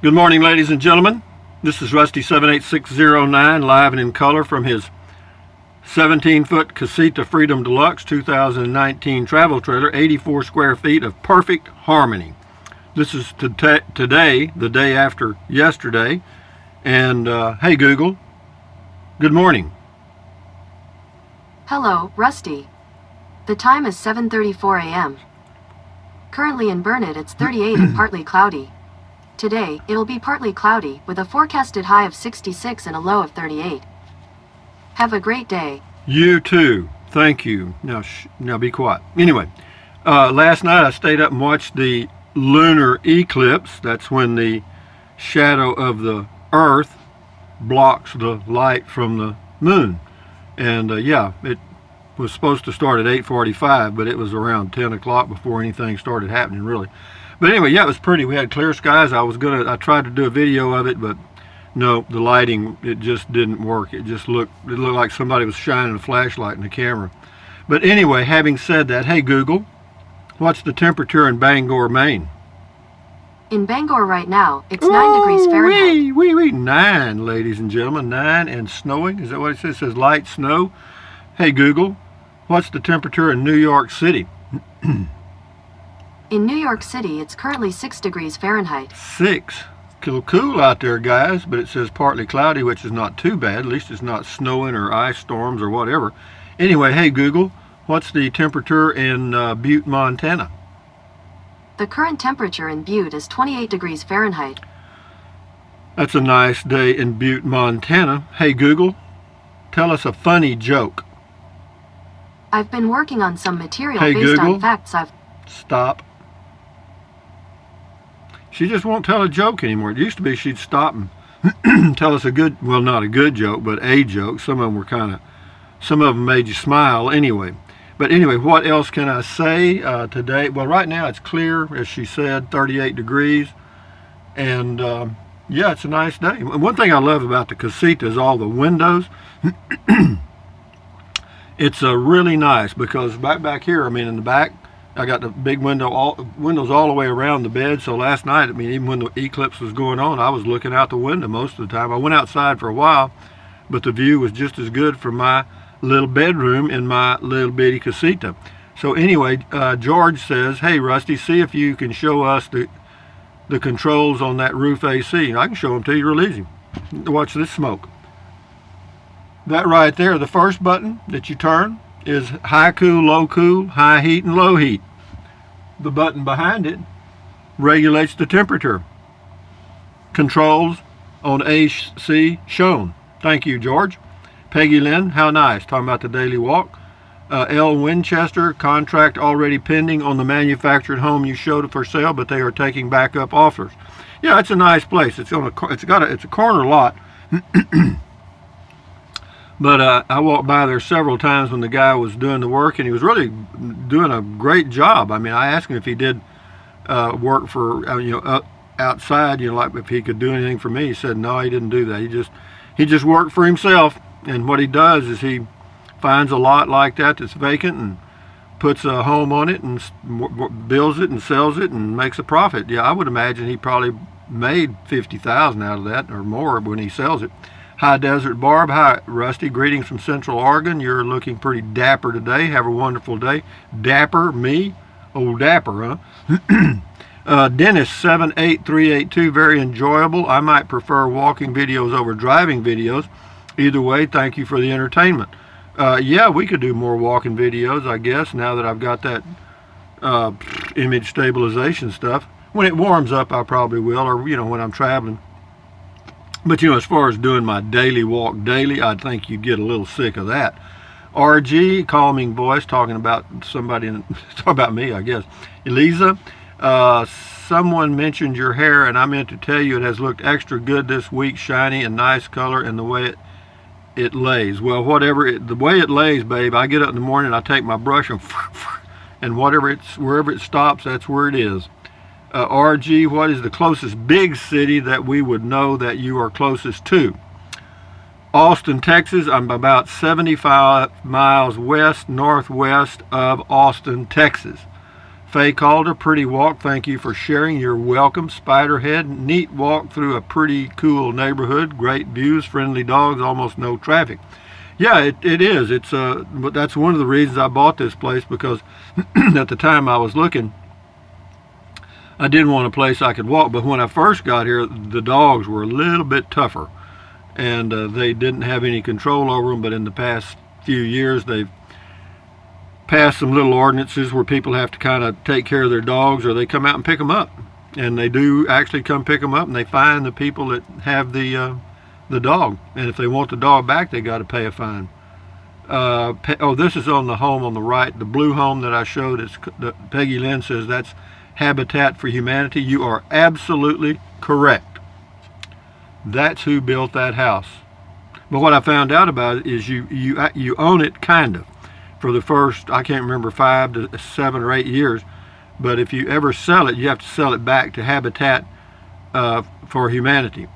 Good morning, ladies and gentlemen. This is Rusty 78609, live and in color from his 17-foot Casita Freedom Deluxe 2019 travel trailer, 84 square feet of perfect harmony. This is today, the day after yesterday. And hey, Google, good morning. Hello, Rusty. The time is 7:34 a.m. Currently in Burnett, it's 38 and partly cloudy. Today, it'll be partly cloudy, with a forecasted high of 66 and a low of 38. Have a great day. You too. Thank you. Now be quiet. Anyway, last night I stayed up and watched the lunar eclipse. That's when the shadow of the Earth blocks the light from the moon. And yeah, it was supposed to start at 8:45, but it was around 10 o'clock before anything started happening, really. But anyway, yeah, it was pretty. We had clear skies. I tried to do a video of it, but no, the lighting, it just didn't work. It looked like somebody was shining a flashlight in the camera. But anyway, having said that, hey Google, what's the temperature in Bangor, Maine? In Bangor right now, it's 9 degrees Fahrenheit. 9, ladies and gentlemen, 9 and snowing. Is that what it says? It says light snow. Hey Google, what's the temperature in New York City? In New York City, it's currently 6 degrees Fahrenheit. 6. Cool out there, guys, but it says partly cloudy, which is not too bad. At least it's not snowing or ice storms or whatever. Anyway, hey Google, what's the temperature in Butte, Montana? The current temperature in Butte is 28 degrees Fahrenheit. That's a nice day in Butte, Montana. Hey Google, tell us a funny joke. I've been working on some material Hey based Google, on facts I've... Stop. She just won't tell a joke anymore. It used to be she'd stop and tell us a good, well, not a good joke, but a joke. Some of them made you smile anyway. But anyway, what else can I say today? Well, right now it's clear, as she said, 38 degrees. And yeah, it's a nice day. One thing I love about the Casita is all the windows. It's really nice because back here, I mean, in the back, I got the big windows all the way around the bed. So last night, I mean, even when the eclipse was going on, I was looking out the window most of the time. I went outside for a while, but the view was just as good from my little bedroom in my little bitty Casita. So anyway, George says, hey Rusty, see if you can show us the controls on that roof AC. I can show them to you real easy. Watch this smoke. That right there, the first button that you turn is high cool, low cool, high heat, and low heat. The button behind it regulates the temperature. Controls on AC shown. Thank you, George. Peggy Lynn, how nice. Talking about the daily walk. L. Winchester, contract already pending on the manufactured home you showed for sale, but they are taking backup offers. Yeah, it's a nice place. It's a corner lot. But I walked by there several times when the guy was doing the work, and he was really doing a great job. I mean, I asked him if he did work for outside, like if he could do anything for me. He said no, he didn't do that. He just worked for himself. And what he does is he finds a lot like that that's vacant and puts a home on it and builds it and sells it and makes a profit. Yeah, I would imagine he probably made $50,000 out of that or more when he sells it. Hi Desert Barb, hi Rusty, greetings from Central Oregon. You're looking pretty dapper today. Have a wonderful day. Dapper, me? Old dapper, huh? Dennis 78382, very enjoyable. I might prefer walking videos over driving videos. Either way, thank you for the entertainment. Yeah, we could do more walking videos, I guess, now that I've got that image stabilization stuff. When it warms up, I probably will, or when I'm traveling. But as far as doing my daily walk daily, I think you'd get a little sick of that. RG, calming voice, talking about somebody, talking about me, I guess. Eliza, someone mentioned your hair, and I meant to tell you it has looked extra good this week, shiny and nice color, and the way it lays. Well, the way it lays, babe, I get up in the morning, I take my brush and wherever it stops, that's where it is. RG, what is the closest big city that we would know that you are closest to? Austin, Texas. I'm about 75 miles northwest of Austin, Texas. Faye Calder, pretty walk. Thank you for sharing. You're welcome. Spiderhead, neat walk through a pretty cool neighborhood. Great views, friendly dogs, almost no traffic. Yeah, it is. It's but that's one of the reasons I bought this place, because at the time I was looking, I didn't want a place I could walk. But when I first got here, the dogs were a little bit tougher, and they didn't have any control over them. But in the past few years, they've passed some little ordinances where people have to kind of take care of their dogs, or they come out and pick them up. And they do actually come pick them up, and they find the people that have the dog. And if they want the dog back, they got to pay a fine. This is on the home on the right, the blue home that I showed. Peggy Lynn says that's Habitat for Humanity. You are absolutely correct. That's who built that house. But what I found out about it is you own it, kind of, for the first, I can't remember, 5 to 7 or 8 years. But if you ever sell it, you have to sell it back to Habitat for Humanity.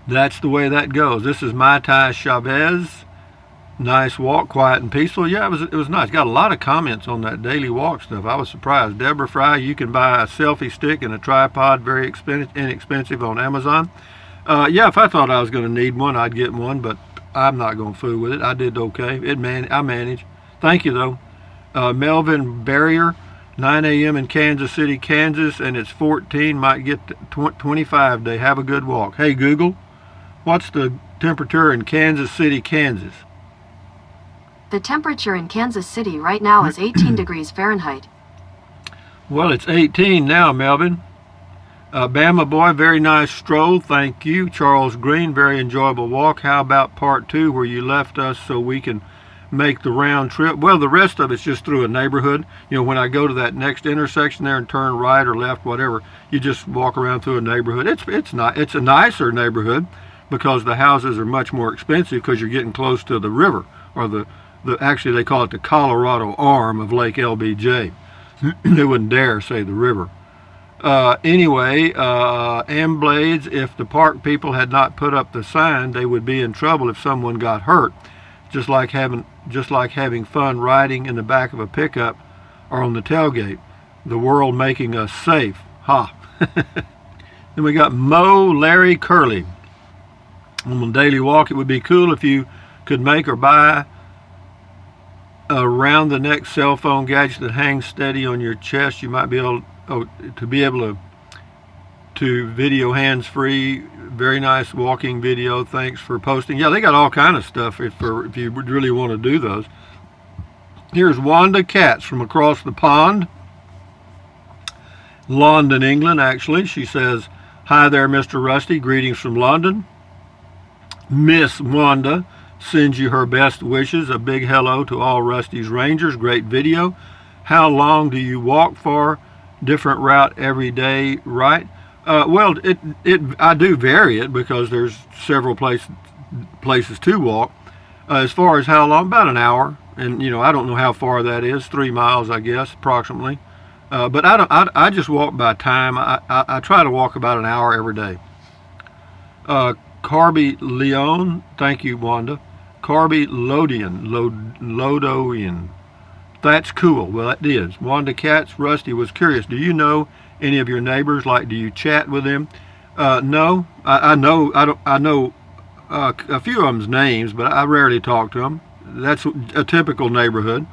That's the way that goes. This is Mai Tai Chavez. Nice walk, quiet and peaceful. Yeah, it was nice. Got a lot of comments on that daily walk stuff. I was surprised. Deborah Fry, you can buy a selfie stick and a tripod, very inexpensive on Amazon. Yeah, if I thought I was going to need one, I'd get one, but I'm not going to fool with it. I did okay. I managed. Thank you, though. Melvin Barrier, 9 a.m. in Kansas City, Kansas, and it's 14. Might get 25 today. Have a good walk. Hey, Google, what's the temperature in Kansas City, Kansas? The temperature in Kansas City right now is 18 degrees Fahrenheit. Well, it's 18 now, Melvin. Bama Boy, very nice stroll. Thank you. Charles Green, very enjoyable walk. How about part 2 where you left us so we can make the round trip? Well, the rest of it's just through a neighborhood. You know, when I go to that next intersection there and turn right or left, whatever, you just walk around through a neighborhood. It's a nicer neighborhood because the houses are much more expensive because you're getting close to the river, or actually they call it the Colorado arm of Lake LBJ. They wouldn't dare say the river. Anyway, Amblades, if the park people had not put up the sign, they would be in trouble if someone got hurt. Just like having fun riding in the back of a pickup or on the tailgate. The world making us safe. Ha. Then we got Mo Larry Curley. On the daily walk, it would be cool if you could make or buy a round the neck cell phone gadget that hangs steady on your chest. You might be able to video hands-free. Very nice walking video. Thanks for posting. Yeah, they got all kind of stuff if you really want to do those. Here's Wanda Katz from across the pond, London, England, actually. She says, hi there, Mr. Rusty. Greetings from London. Miss Wanda sends you her best wishes. A big hello to all Rusty's Rangers. Great video. How long do you walk for? Different route every day, right? Well, I do vary it because there's several places to walk. As far as how long, about an hour, and I don't know how far that is. 3 miles, I guess, approximately. But I just walk by time. I try to walk about an hour every day. Carby Leon, thank you, Wanda. Carby Lodoian. That's cool. Well, it is. Wanda Katz, Rusty was curious. Do you know any of your neighbors? Like, do you chat with them? No. I know a few of them's names, but I rarely talk to them. That's a typical neighborhood.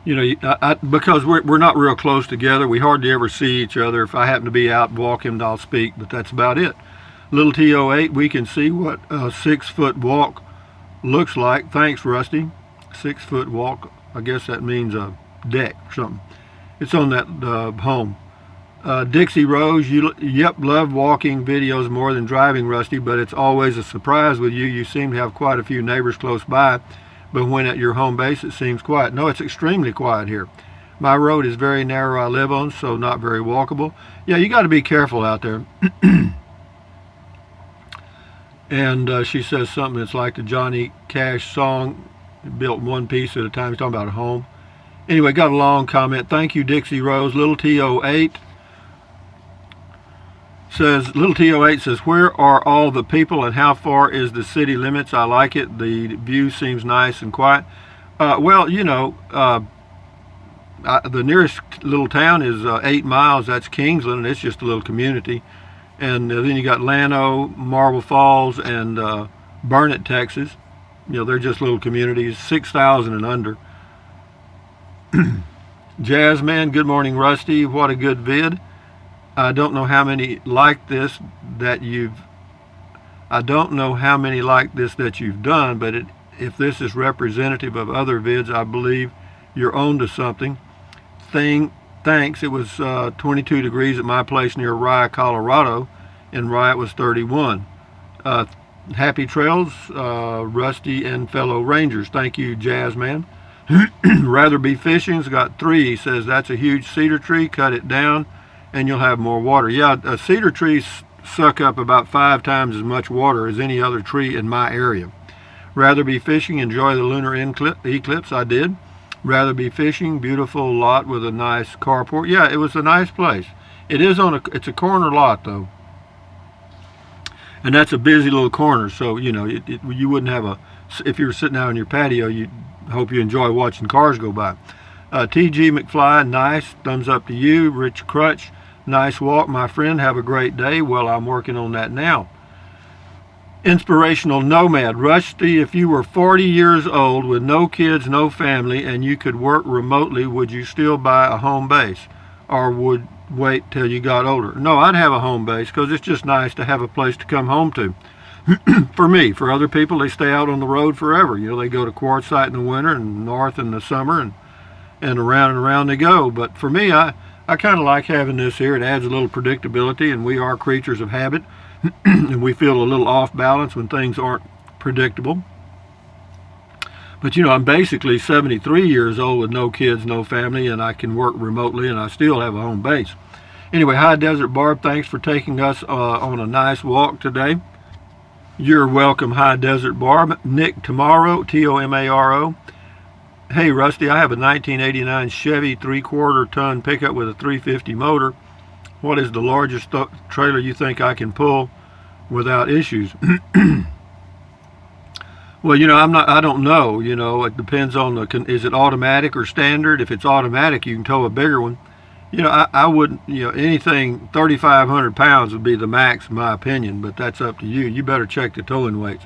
Because we're not real close together. We hardly ever see each other. If I happen to be out walking, I'll speak, but that's about it. Little T08, we can see what a 6-foot walk looks like. Thanks, Rusty. 6-foot walk, I guess that means a deck or something. It's on that home. Dixie Rose, love walking videos more than driving, Rusty, but it's always a surprise with you. You seem to have quite a few neighbors close by, but when at your home base it seems quiet. No, it's extremely quiet here. My road is very narrow I live on, so not very walkable. Yeah, you got to be careful out there. And she says something that's like the Johnny Cash song, built one piece at a time. He's talking about a home. Anyway, got a long comment. Thank you, Dixie Rose. Little T08 says, where are all the people and how far is the city limits? I like it. The view seems nice and quiet. Well, you know, the nearest little town is 8 miles. That's Kingsland, and it's just a little community. And then you got Llano, Marble Falls, and Burnett, Texas. You know, they're just little communities, 6,000 and under. Jazzman, good morning, Rusty. What a good vid. I don't know how many like this that you've done, but if this is representative of other vids, I believe you're on to something. Thanks. It was 22 degrees at my place near Rye, Colorado. In Rye, it was 31. Happy trails, Rusty and fellow Rangers. Thank you, Jazzman. Rather be fishing's got 3. He says that's a huge cedar tree. Cut it down, and you'll have more water. Yeah, cedar trees suck up about 5 times as much water as any other tree in my area. Rather be fishing. Enjoy the lunar eclipse. I did. Rather be fishing. Beautiful lot with a nice carport. Yeah, it was a nice place. It's a corner lot though, and that's a busy little corner. So you know, you wouldn't have if you were sitting out on your patio, you hope you enjoy watching cars go by. T.G. McFly, nice. Thumbs up to you. Rich Crutch, nice walk, my friend. Have a great day. Well, I'm working on that now. Inspirational Nomad, Rusty, if you were 40 years old with no kids, no family, and you could work remotely, would you still buy a home base, or would wait till you got older? No, I'd have a home base because it's just nice to have a place to come home to. For me, for other people, they stay out on the road forever. You know, they go to Quartzsite in the winter and north in the summer, and around they go. But for me, I kind of like having this here. It adds a little predictability, and we are creatures of habit. And we feel a little off balance when things aren't predictable. But you know, I'm basically 73 years old with no kids, no family, and I can work remotely, and I still have a home base. Anyway, High Desert Barb, thanks for taking us on a nice walk today. You're welcome, High Desert Barb. Nick Tomaro, Tomaro. Hey Rusty, I have a 1989 Chevy 3/4 ton pickup with a 350 motor. What is the largest trailer you think I can pull without issues? Well, you know, I don't know. You know, it depends on is it automatic or standard? If it's automatic, you can tow a bigger one. You know, I wouldn't, you know, anything 3,500 pounds would be the max, in my opinion, but that's up to you. You better check the towing weights.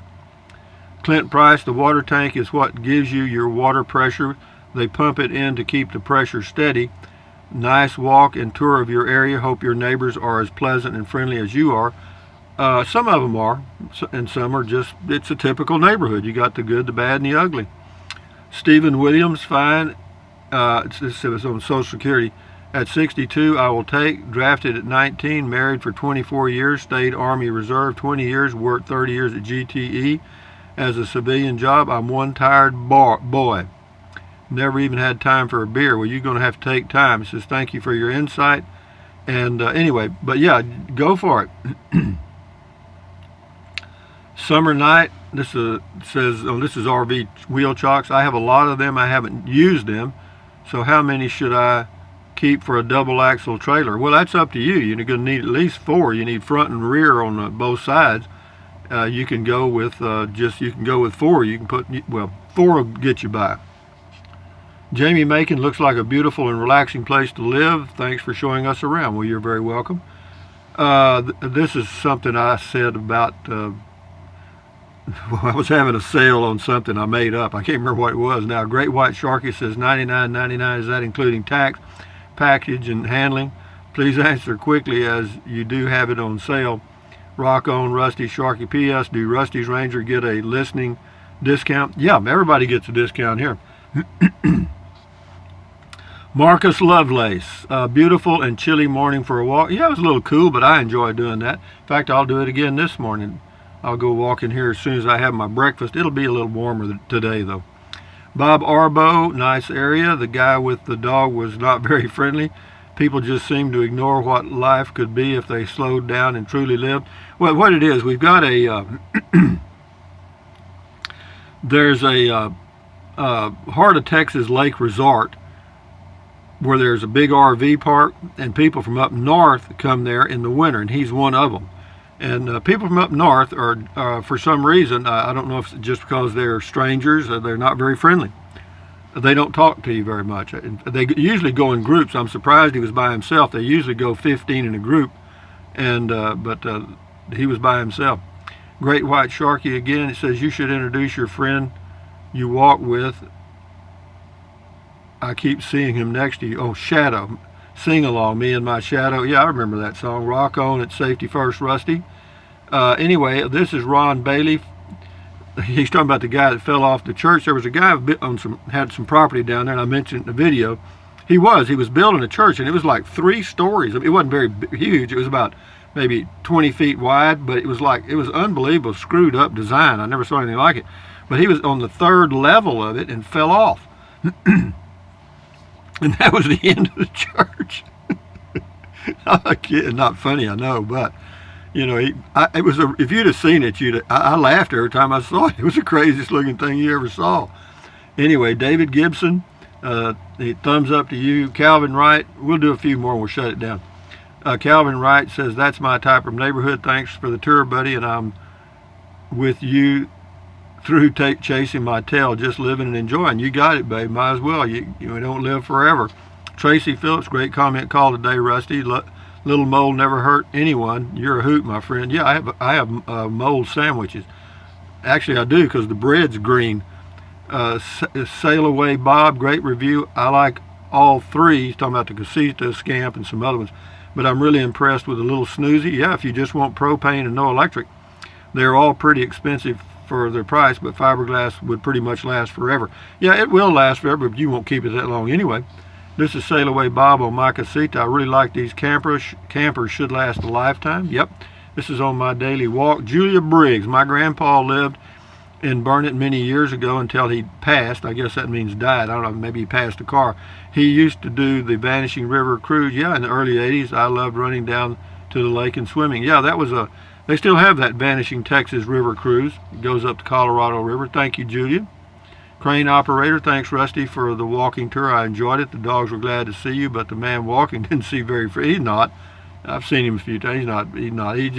Clint Price, the water tank is what gives you your water pressure. They pump it in to keep the pressure steady. Nice walk and tour of your area. Hope your neighbors are as pleasant and friendly as you are. Some of them are, and some are just, it's a typical neighborhood. You got the good, the bad, and the ugly. Stephen Williams, fine. This was on Social Security. At 62, I will take. Drafted at 19, married for 24 years, stayed Army Reserve 20 years, worked 30 years at GTE as a civilian job. I'm one tired boy. Never even had time for a beer. Well, you're going to have to take time. It says, thank you for your insight. And anyway, but yeah, go for it. Summer night, this says, this is RV wheel chocks. I have a lot of them. I haven't used them. So how many should I keep for a double axle trailer? Well, that's up to you. You're going to need at least 4. You need front and rear on both sides. You can go with 4. You can put, well, 4 will get you by. Jamie Macon, looks like a beautiful and relaxing place to live. Thanks for showing us around. Well, you're very welcome. This is something I said about, I was having a sale on something I made up. I can't remember what it was now. Great White Sharky says $99.99. Is that including tax, package, and handling? Please answer quickly as you do have it on sale. Rock on, Rusty Sharky. P.S. Do Rusty's Ranger get a listening discount? Yeah, everybody gets a discount here. Marcus Lovelace, beautiful and chilly morning for a walk. Yeah, it was a little cool, but I enjoy doing that. In fact, I'll do it again this morning. I'll go walking here as soon as I have my breakfast. It'll be a little warmer today, though. Bob Arbo, nice area. The guy with the dog was not very friendly. People just seem to ignore what life could be if they slowed down and truly lived. Well, what it is, we've got a, there's a Heart of Texas Lake Resort where there's a big RV park, and people from up north come there in the winter, and he's one of them. And people from up north are, for some reason, I don't know if it's just because they're strangers, they're not very friendly. they don't talk to you very much. They usually go in groups. I'm surprised he was by himself. They usually go 15 in a group, and but he was by himself. Great White Sharky again. It says you should introduce your friend you walk with. I keep seeing him next to you. Oh, Shadow. Sing along, me and my shadow. Yeah, I remember that song. Rock on, it's safety first, Rusty. Anyway, this is Ron Bailey. He's talking about the guy that fell off the church. There was a guy had some property down there, and I mentioned in the video. He was building a church, and it was like 3 stories. It wasn't very huge. It was about maybe 20 feet wide, but it was unbelievable, screwed up design. I never saw anything like it. But he was on the 3rd level of it and fell off. And that was the end of the church. Not funny, I know, but you know, if you'd have seen it, I laughed every time I saw it. It was the craziest looking thing you ever saw. Anyway, David Gibson, thumbs up to you. Calvin Wright, we'll do a few more and we'll shut it down. Calvin Wright says, that's my type of neighborhood. Thanks for the tour, buddy, and I'm with you through chasing my tail, just living and enjoying. You got it, babe. Might as well. You don't live forever. Tracy Phillips, great comment call today, Rusty. Little mole never hurt anyone. You're a hoot, my friend. Yeah, I have mole sandwiches. Actually, I do, because the bread's green. Sail Away Bob, great review. I like all 3. He's talking about the Casita, Scamp, and some other ones. But I'm really impressed with the little Snoozy. Yeah, if you just want propane and no electric. They're all pretty expensive for their price, but fiberglass would pretty much last forever. Yeah, it will last forever, but you won't keep it that long anyway. This is Sail Away Bob on my Casita. I really like these campers. Campers should last a lifetime. Yep. This is on my daily walk. Julia Briggs. My grandpa lived in Burnett many years ago until he passed. I guess that means died. I don't know. Maybe he passed a car. He used to do the Vanishing River cruise. Yeah, in the early 80s. I loved running down to the lake and swimming. Yeah, that was they still have that Vanishing Texas River cruise. It goes up the Colorado River. Thank you, Julia. Crane operator, thanks, Rusty, for the walking tour. I enjoyed it. The dogs were glad to see you, but the man walking didn't see very free. He's not. I've seen him a few times. He's not. He's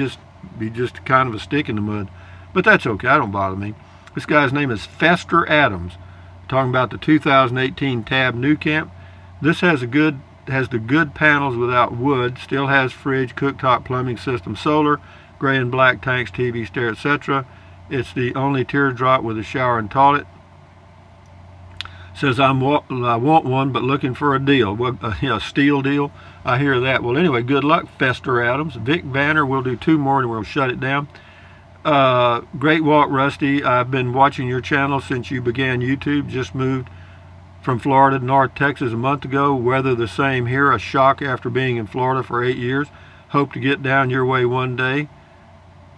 just kind of a stick in the mud. But that's okay. That don't bother me. This guy's name is Fester Adams. Talking about the 2018 Tab New Camp. This has the good panels without wood. Still has fridge, cooktop, plumbing system, solar, gray and black tanks, TV, stair, etc. It's the only teardrop with a shower and toilet. Says I want one, but looking for a deal. Well, a steel deal. I hear that. Well, anyway, good luck, Fester Adams. Vic Banner, we'll do 2 more and we'll shut it down. Great walk, Rusty. I've been watching your channel since you began YouTube. Just moved from Florida to North Texas a month ago. Weather the same here. A shock after being in Florida for 8 years. Hope to get down your way one day.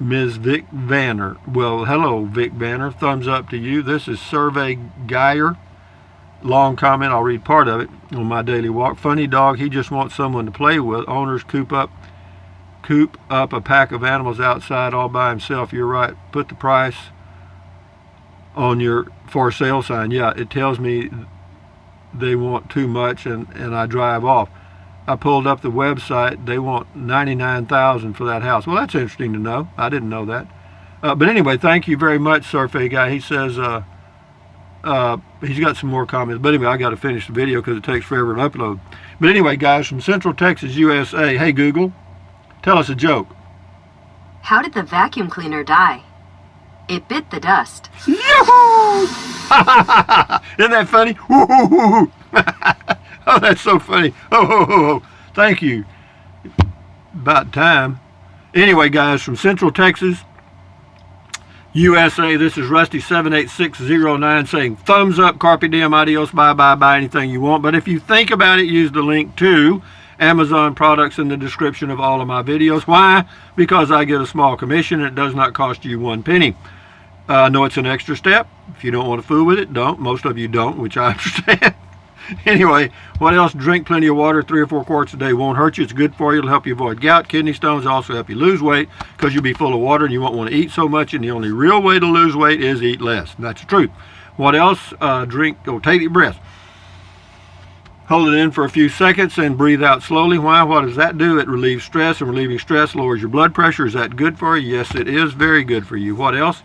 Ms. Vic Banner. Well, hello, Vic Banner. Thumbs up to you. This is Survey Geyer. Long comment, I'll read part of it on my daily walk. Funny dog, he just wants someone to play with. Owners coop up a pack of animals outside all by himself. You're right. Put the price on your for sale sign. Yeah, it tells me they want too much and I drive off. I pulled up the website. They want $99,000 for that house. Well, that's interesting to know. I didn't know that. But anyway, thank you very much, Survey Guy. He says he's got some more comments. But anyway, I got to finish the video because it takes forever to upload. But anyway, guys, from Central Texas, USA. Hey, Google, tell us a joke. How did the vacuum cleaner die? It bit the dust. Yoo-hoo! Isn't that funny? Woo-hoo-hoo-hoo. Oh, that's so funny. Oh, thank you. About time. Anyway, guys, from Central Texas, USA, this is Rusty78609 saying thumbs up, carpe diem, adios, bye, buy anything you want. But if you think about it, use the link to Amazon products in the description of all of my videos. Why? Because I get a small commission and it does not cost you 1 penny. I know it's an extra step. If you don't want to fool with it, don't. Most of you don't, which I understand. Anyway, what else? Drink plenty of water. 3 or 4 quarts a day won't hurt you. It's good for you. It'll help you avoid gout, kidney stones. Also help you lose weight because you'll be full of water and you won't want to eat so much. And the only real way to lose weight is eat less. That's the truth. What else? Take your breath. Hold it in for a few seconds and breathe out slowly. Why? What does that do? It relieves stress, and relieving stress lowers your blood pressure. Is that good for you? Yes, it is very good for you. What else?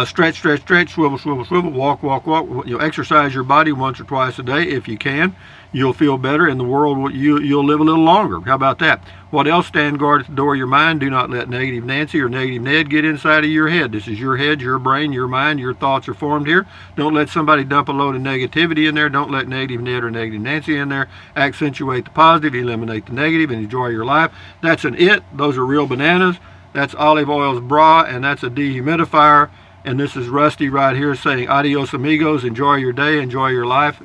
Stretch, stretch, stretch, swivel, swivel, swivel, walk, walk, walk. Exercise your body once or twice a day if you can. You'll feel better, and the world you'll live a little longer. How about that? What else? Stand guard at the door of your mind. Do not let negative Nancy or negative Ned get inside of your head. This is your head, your brain, your mind. Your thoughts are formed here. Don't let somebody dump a load of negativity in there. Don't let negative Ned or negative Nancy in there. Accentuate the positive, eliminate the negative, and enjoy your life. That's an it. Those are real bananas. That's Olive Oil's bra, and that's a dehumidifier. And this is Rusty right here saying adios amigos. Enjoy your day, enjoy your life,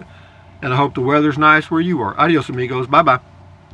and I hope the weather's nice where you are. Adios amigos. Bye-bye.